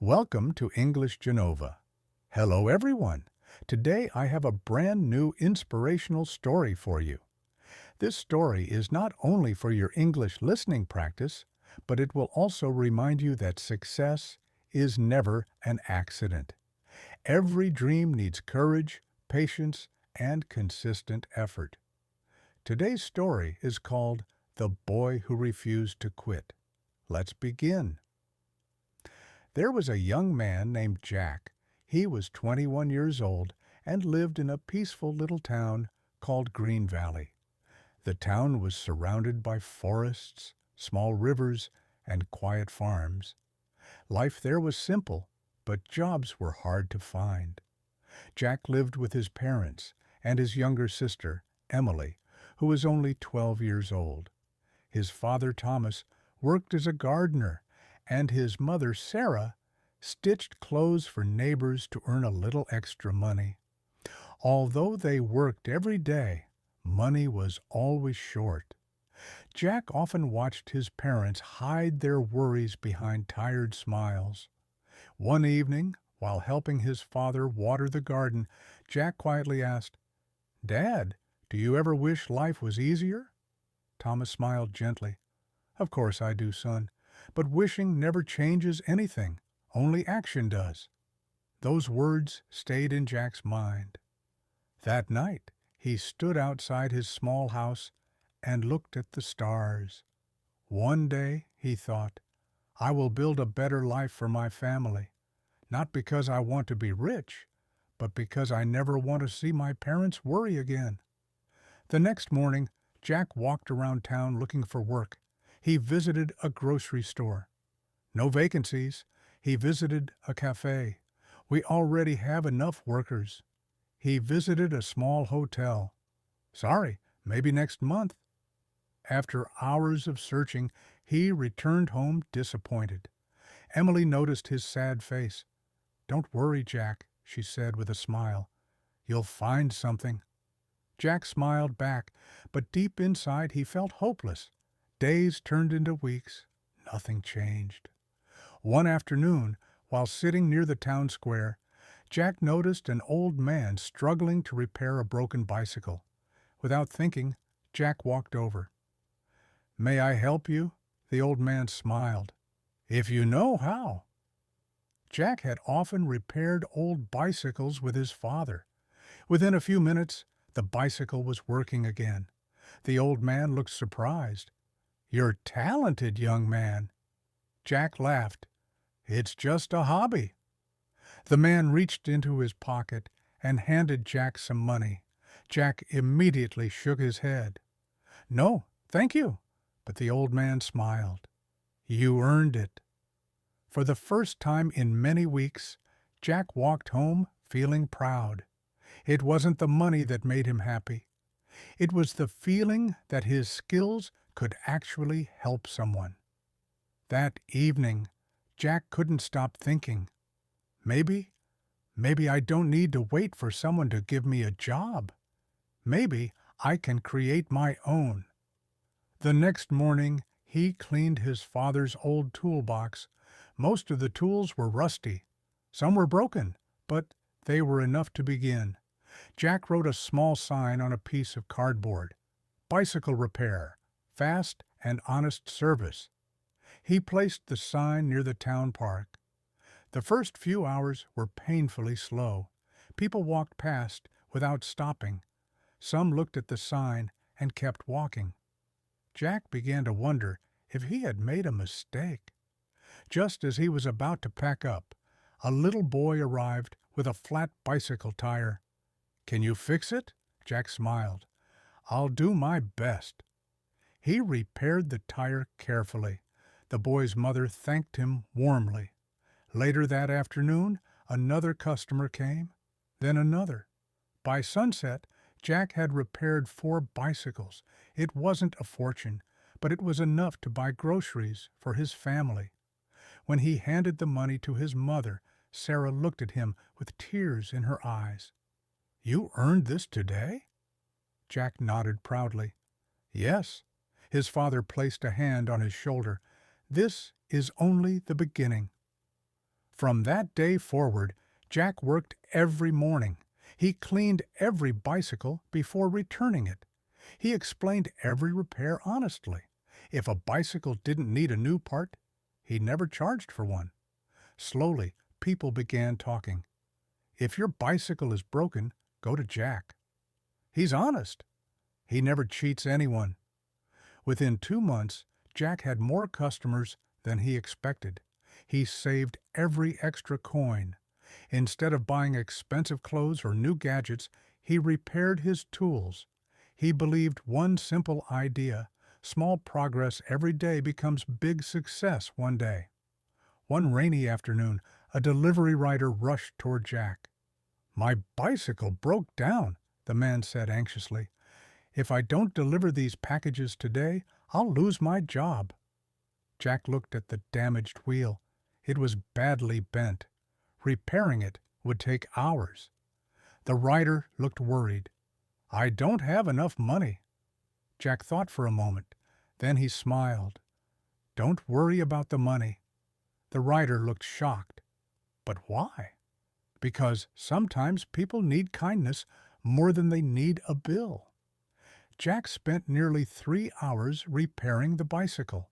Welcome to English Janova. Hello everyone. Today I have a brand new inspirational story for you. This story is not only for your English listening practice, but it will also remind you that success is never an accident. Every dream needs courage, patience, and consistent effort. Today's story is called The Boy Who Refused to Quit. Let's begin. There was a young man named Jack. He was 21 years old and lived in a peaceful little town called Green Valley. The town was surrounded by forests, small rivers, and quiet farms. Life there was simple, but jobs were hard to find. Jack lived with his parents and his younger sister, Emily, who was only 12 years old. His father, Thomas, worked as a gardener, and his mother, Sarah, stitched clothes for neighbors to earn a little extra money. Although they worked every day, money was always short. Jack often watched his parents hide their worries behind tired smiles. One evening, while helping his father water the garden, Jack quietly asked, "Dad, do you ever wish life was easier?" Thomas smiled gently. "Of course I do, son. But wishing never changes anything. Only action does." Those words stayed in Jack's mind. That night, he stood outside his small house and looked at the stars. One day, he thought, I will build a better life for my family, not because I want to be rich, but because I never want to see my parents worry again. The next morning, Jack walked around town looking for work. He visited a grocery store. No vacancies. He visited a cafe. We already have enough workers. He visited a small hotel. Sorry, maybe next month. After hours of searching, he returned home disappointed. Emily noticed his sad face. "Don't worry, Jack," she said with a smile. "You'll find something." Jack smiled back, but deep inside he felt hopeless. Days turned into weeks. Nothing changed. One afternoon, while sitting near the town square, Jack noticed an old man struggling to repair a broken bicycle. Without thinking, Jack walked over. "May I help you?" The old man smiled. "If you know how." Jack had often repaired old bicycles with his father. Within a few minutes, the bicycle was working again. The old man looked surprised. "You're talented, young man." Jack laughed. "It's just a hobby." The man reached into his pocket and handed Jack some money. Jack immediately shook his head. "No, thank you." But the old man smiled. "You earned it." For the first time in many weeks, Jack walked home feeling proud. It wasn't the money that made him happy. It was the feeling that his skills could actually help someone. That evening, Jack couldn't stop thinking, maybe I don't need to wait for someone to give me a job. Maybe I can create my own. The next morning, he cleaned his father's old toolbox. Most of the tools were rusty. Some were broken, but they were enough to begin. Jack wrote a small sign on a piece of cardboard. "Bicycle repair. Fast and honest service." He placed the sign near the town park. The first few hours were painfully slow. People walked past without stopping. Some looked at the sign and kept walking. Jack began to wonder if he had made a mistake. Just as he was about to pack up, a little boy arrived with a flat bicycle tire. "Can you fix it?" Jack smiled. "I'll do my best." He repaired the tire carefully. The boy's mother thanked him warmly. Later that afternoon, another customer came, then another. By sunset, Jack had repaired 4 bicycles. It wasn't a fortune, but it was enough to buy groceries for his family. When he handed the money to his mother, Sarah looked at him with tears in her eyes. "You earned this today?" Jack nodded proudly. "Yes." His father placed a hand on his shoulder. "This is only the beginning." From that day forward, Jack worked every morning. He cleaned every bicycle before returning it. He explained every repair honestly. If a bicycle didn't need a new part, he never charged for one. Slowly, people began talking. If your bicycle is broken, go to Jack. He's honest. He never cheats anyone. Within 2 months, Jack had more customers than he expected. He saved every extra coin. Instead of buying expensive clothes or new gadgets, he repaired his tools. He believed one simple idea: small progress every day becomes big success one day. One rainy afternoon, a delivery rider rushed toward Jack. "My bicycle broke down," the man said anxiously. "If I don't deliver these packages today, I'll lose my job." Jack looked at the damaged wheel. It was badly bent. Repairing it would take hours. The rider looked worried. "I don't have enough money." Jack thought for a moment. Then he smiled. "Don't worry about the money." The rider looked shocked. "But why?" "Because sometimes people need kindness more than they need a bill." Jack spent nearly 3 hours repairing the bicycle.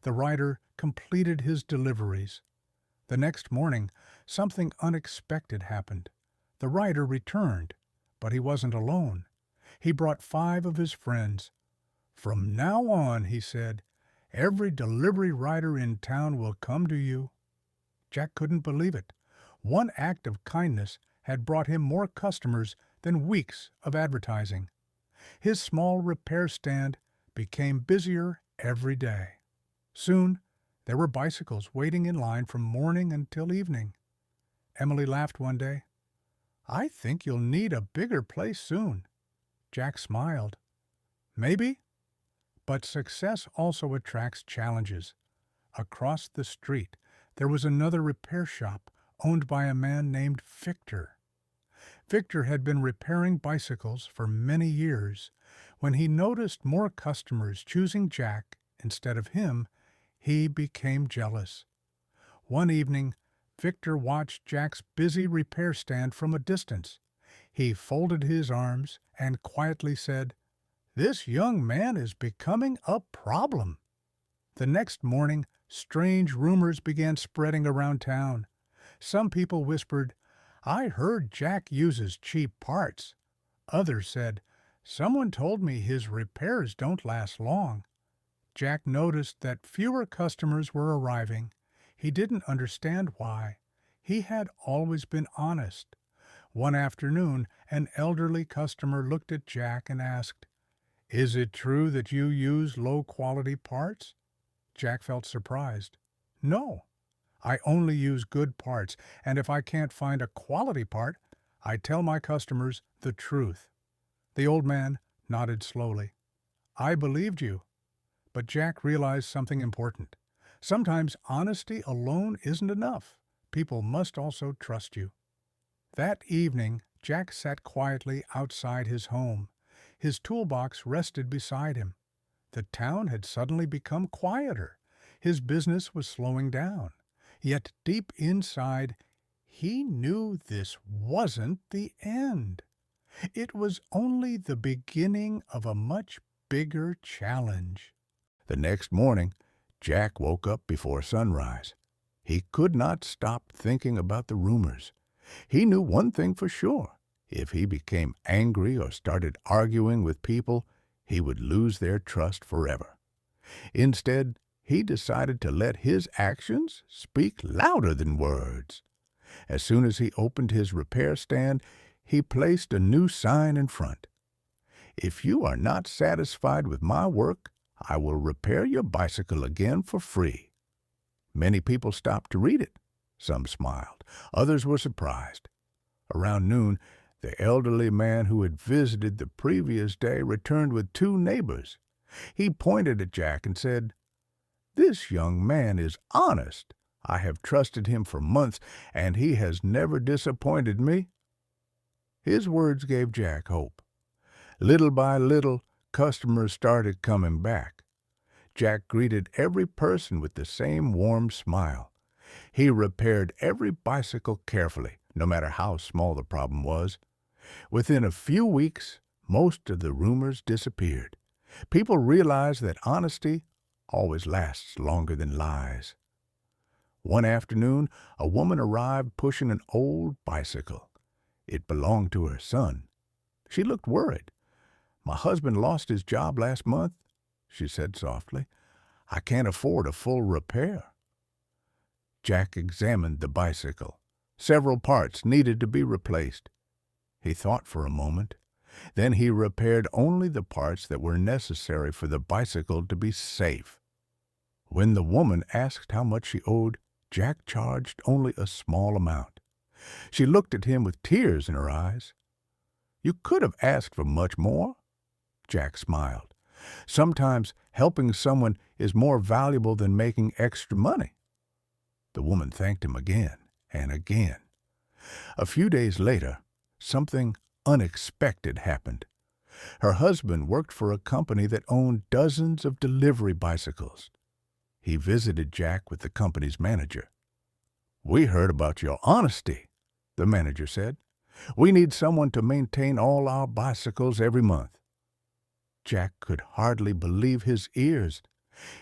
The rider completed his deliveries. The next morning, something unexpected happened. The rider returned, but he wasn't alone. He brought 5 of his friends. "From now on," he said, "every delivery rider in town will come to you." Jack couldn't believe it. One act of kindness had brought him more customers than weeks of advertising. His small repair stand became busier every day. Soon, there were bicycles waiting in line from morning until evening. Emily laughed one day. "I think you'll need a bigger place soon." Jack smiled. "Maybe." But success also attracts challenges. Across the street, there was another repair shop owned by a man named Victor. Victor had been repairing bicycles for many years. When he noticed more customers choosing Jack instead of him, he became jealous. One evening, Victor watched Jack's busy repair stand from a distance. He folded his arms and quietly said, "This young man is becoming a problem." The next morning, strange rumors began spreading around town. Some people whispered, "I heard Jack uses cheap parts." Others said, "Someone told me his repairs don't last long." Jack noticed that fewer customers were arriving. He didn't understand why. He had always been honest. One afternoon, an elderly customer looked at Jack and asked, "Is it true that you use low-quality parts?" Jack felt surprised. "No, I only use good parts, and if I can't find a quality part, I tell my customers the truth." The old man nodded slowly. "I believed you." But Jack realized something important. Sometimes honesty alone isn't enough. People must also trust you. That evening, Jack sat quietly outside his home. His toolbox rested beside him. The town had suddenly become quieter. His business was slowing down. Yet deep inside, he knew this wasn't the end. It was only the beginning of a much bigger challenge. The next morning, Jack woke up before sunrise. He could not stop thinking about the rumors. He knew one thing for sure. If he became angry or started arguing with people, he would lose their trust forever. Instead, he decided to let his actions speak louder than words. As soon as he opened his repair stand, he placed a new sign in front. "If you are not satisfied with my work, I will repair your bicycle again for free." Many people stopped to read it. Some smiled. Others were surprised. Around noon, the elderly man who had visited the previous day returned with 2 neighbors. He pointed at Jack and said, "This young man is honest. I have trusted him for months, and he has never disappointed me." His words gave Jack hope. Little by little, customers started coming back. Jack greeted every person with the same warm smile. He repaired every bicycle carefully, no matter how small the problem was. Within a few weeks, most of the rumors disappeared. People realized that honesty always lasts longer than lies. One afternoon, a woman arrived pushing an old bicycle. It belonged to her son. She looked worried. "My husband lost his job last month," she said softly. "I can't afford a full repair." Jack examined the bicycle. Several parts needed to be replaced. He thought for a moment. Then he repaired only the parts that were necessary for the bicycle to be safe. When the woman asked how much she owed, Jack charged only a small amount. She looked at him with tears in her eyes. "You could have asked for much more." Jack smiled. "Sometimes helping someone is more valuable than making extra money." The woman thanked him again and again. A few days later, something unexpected happened. Her husband worked for a company that owned dozens of delivery bicycles. He visited Jack with the company's manager. "We heard about your honesty," the manager said. "We need someone to maintain all our bicycles every month." Jack could hardly believe his ears.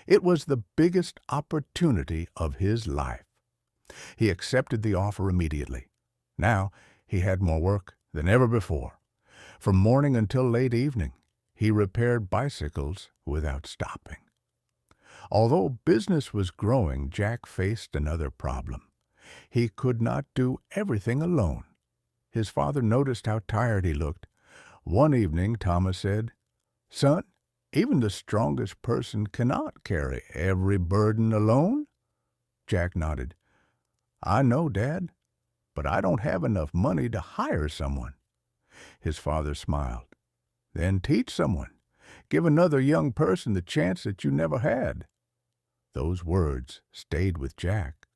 It was the biggest opportunity of his life. He accepted the offer immediately. Now he had more work than ever before. From morning until late evening, he repaired bicycles without stopping. Although business was growing, Jack faced another problem. He could not do everything alone. His father noticed how tired he looked. One evening, Thomas said, "Son, even the strongest person cannot carry every burden alone." Jack nodded. "I know, Dad, but I don't have enough money to hire someone." His father smiled. "Then teach someone. Give another young person the chance that you never had." Those words stayed with Jack.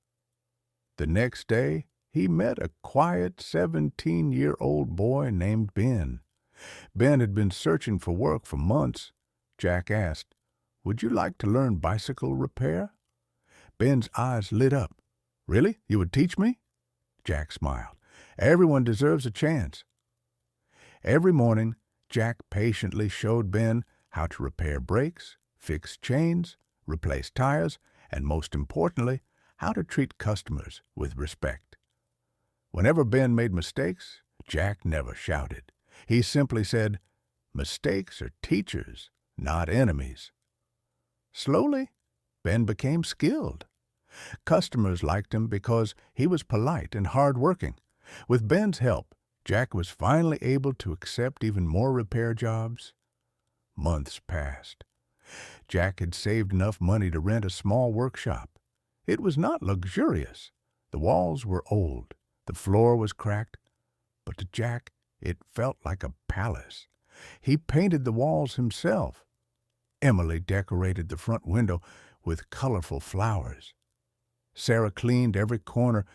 The next day, he met a quiet 17-year-old boy named Ben. Ben had been searching for work for months. Jack asked, "Would you like to learn bicycle repair?" Ben's eyes lit up. "Really? You would teach me?" Jack smiled. "Everyone deserves a chance." Every morning, Jack patiently showed Ben how to repair brakes, fix chains, replace tires, and most importantly, how to treat customers with respect. Whenever Ben made mistakes, Jack never shouted. He simply said, "Mistakes are teachers, not enemies." Slowly, Ben became skilled. Customers liked him because he was polite and hard-working. With Ben's help, Jack was finally able to accept even more repair jobs. Months passed. Jack had saved enough money to rent a small workshop. It was not luxurious. The walls were old. The floor was cracked. But to Jack, it felt like a palace. He painted the walls himself. Emily decorated the front window with colorful flowers. Sarah cleaned every corner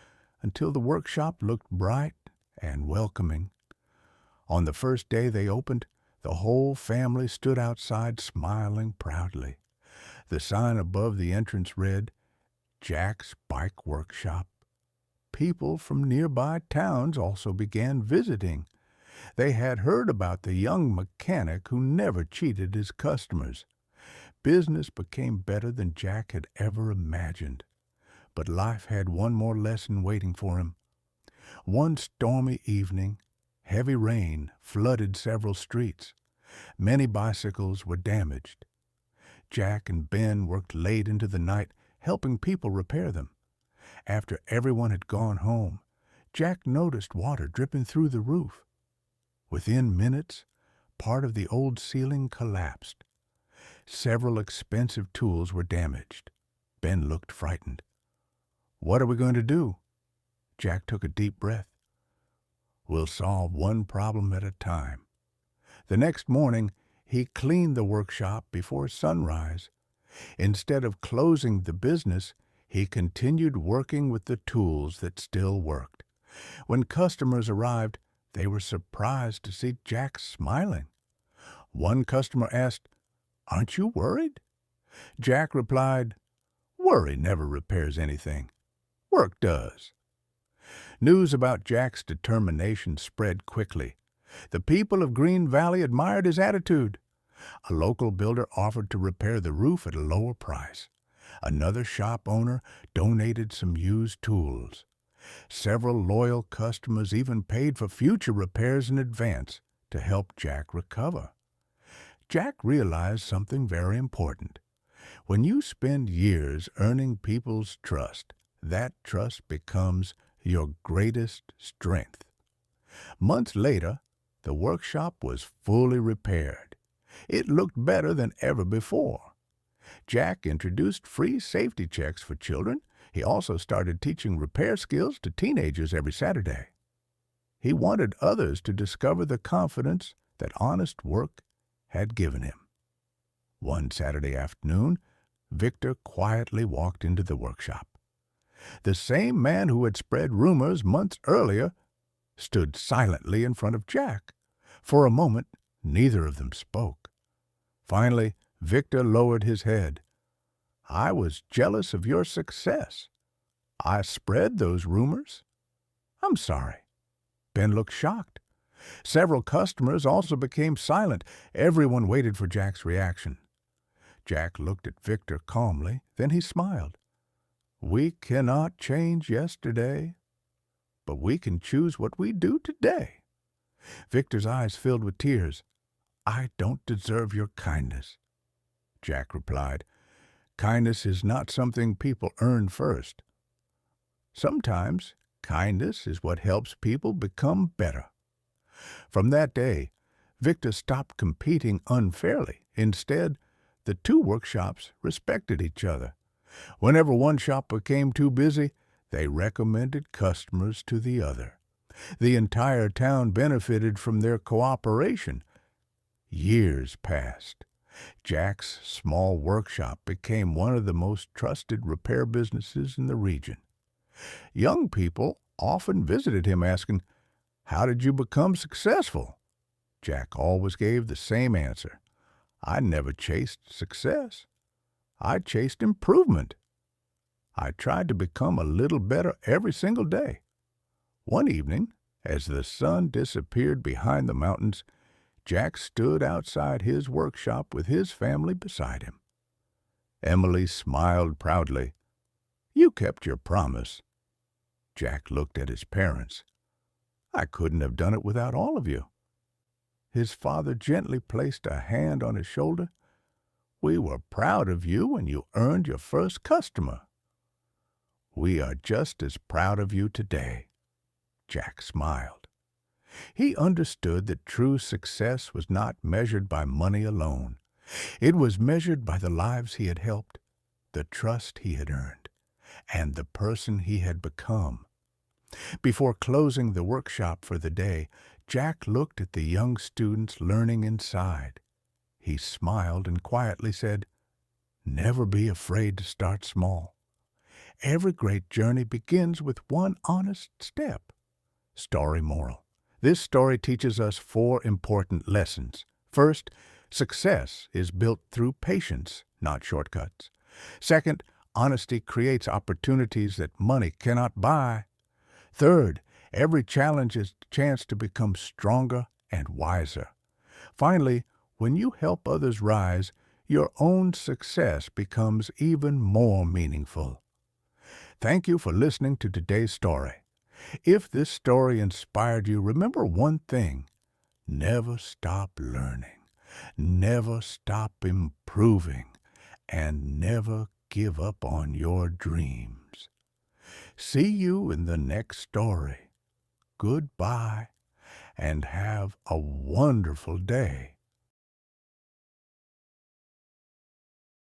until the workshop looked bright and welcoming. On the first day they opened, the whole family stood outside smiling proudly. The sign above the entrance read, "Jack's Bike Workshop." People from nearby towns also began visiting. They had heard about the young mechanic who never cheated his customers. Business became better than Jack had ever imagined. But life had one more lesson waiting for him. One stormy evening, heavy rain flooded several streets. Many bicycles were damaged. Jack and Ben worked late into the night, helping people repair them. After everyone had gone home, Jack noticed water dripping through the roof. Within minutes, part of the old ceiling collapsed. Several expensive tools were damaged. Ben looked frightened. "What are we going to do?" Jack took a deep breath. "We'll solve one problem at a time." The next morning, he cleaned the workshop before sunrise. Instead of closing the business, he continued working with the tools that still worked. When customers arrived, they were surprised to see Jack smiling. One customer asked, "Aren't you worried?" Jack replied, "Worry never repairs anything. work does. News about Jack's determination spread quickly. The people of Green Valley admired his attitude. A local builder offered to repair the roof at a lower price. Another shop owner donated some used tools. Several loyal customers even paid for future repairs in advance to help Jack recover. Jack realized something very important. When you spend years earning people's trust, that trust becomes your greatest strength. Months later, the workshop was fully repaired. It looked better than ever before. Jack introduced free safety checks for children. He also started teaching repair skills to teenagers every Saturday. He wanted others to discover the confidence that honest work had given him. One Saturday afternoon, Victor quietly walked into the workshop. The same man who had spread rumors months earlier stood silently in front of Jack. For a moment, neither of them spoke. Finally, Victor lowered his head. "I was jealous of your success. I spread those rumors. I'm sorry." Ben looked shocked. Several customers also became silent. Everyone waited for Jack's reaction. Jack looked at Victor calmly, then he smiled. "We cannot change yesterday, but we can choose what we do today." Victor's eyes filled with tears. "I don't deserve your kindness," Jack replied. "Kindness is not something people earn first. Sometimes kindness is what helps people become better." From that day, Victor stopped competing unfairly. Instead, the two workshops respected each other. Whenever one shop became too busy, they recommended customers to the other. The entire town benefited from their cooperation. Years passed. Jack's small workshop became one of the most trusted repair businesses in the region. Young people often visited him asking, "How did you become successful?" Jack always gave the same answer. "I never chased success. I chased improvement. I tried to become a little better every single day." One evening, as the sun disappeared behind the mountains, Jack stood outside his workshop with his family beside him. Emily smiled proudly. "You kept your promise." Jack looked at his parents. "I couldn't have done it without all of you." His father gently placed a hand on his shoulder. "We were proud of you when you earned your first customer." "We are just as proud of you today." Jack smiled. He understood that true success was not measured by money alone. It was measured by the lives he had helped, the trust he had earned, and the person he had become. Before closing the workshop for the day, Jack looked at the young students learning inside. He smiled and quietly said, "Never be afraid to start small. Every great journey begins with one honest step." Story moral. This story teaches us 4 important lessons. First, success is built through patience, not shortcuts. Second, honesty creates opportunities that money cannot buy. Third, every challenge is a chance to become stronger and wiser. Finally, when you help others rise, your own success becomes even more meaningful. Thank you for listening to today's story. If this story inspired you, remember one thing: never stop learning, never stop improving, and never give up on your dreams. See you in the next story. Goodbye, and have a wonderful day.